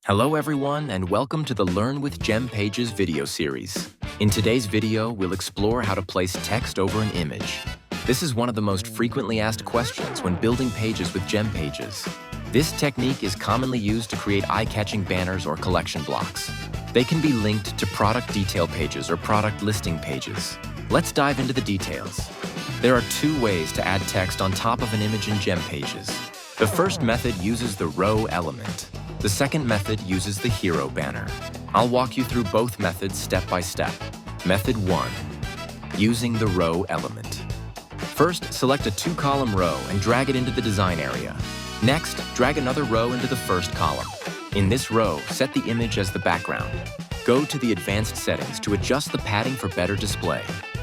Hello everyone, and welcome to the Learn with GemPages video series. In today's video, we'll explore how to place text over an image. This is one of the most frequently asked questions when building pages with GemPages. This technique is commonly used to create eye-catching banners or collection blocks. They can be linked to product detail pages or product listing pages. Let's dive into the details. There are two ways to add text on top of an image in GemPages. The first method uses the row element. The second method uses the hero banner. I'll walk you through both methods step by step. Method 1. Using the row element. First, select a 2-column row and drag it into the design area. Next, drag another row into the first column. In this row, set the image as the background. Go to the advanced settings to adjust the padding for better display.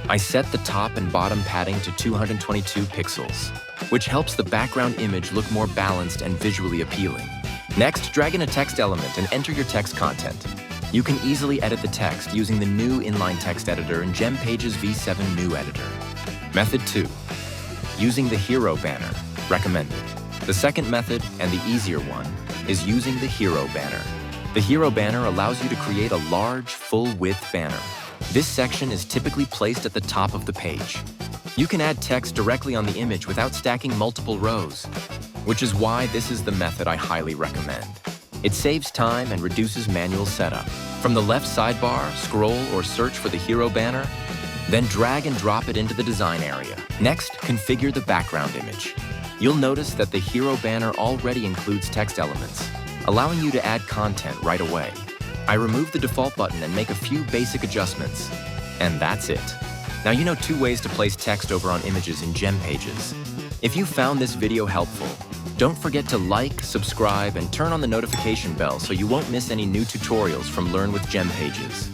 I set the top and bottom padding to 222 pixels, which helps the background image look more balanced and visually appealing. Next, drag in a text element and enter your text content. You can easily edit the text using the new inline text editor in GemPages V7 New Editor. Method 2. Using the hero banner. Recommended. The second method, and the easier one, is using the hero banner. The hero banner allows you to create a large, full-width banner. This section is typically placed at the top of the page. You can add text directly on the image without stacking multiple rows, which is why this is the method I highly recommend. It saves time and reduces manual setup. From the left sidebar, scroll or search for the hero banner, then drag and drop it into the design area. Next, configure the background image. You'll notice that the hero banner already includes text elements, allowing you to add content right away. I remove the default button and make a few basic adjustments, and that's it. Now you know 2 ways to place text over on images in GemPages. If you found this video helpful, don't forget to like, subscribe, and turn on the notification bell so you won't miss any new tutorials from Learn with GemPages.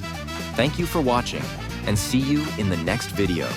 Thank you for watching, and see you in the next video.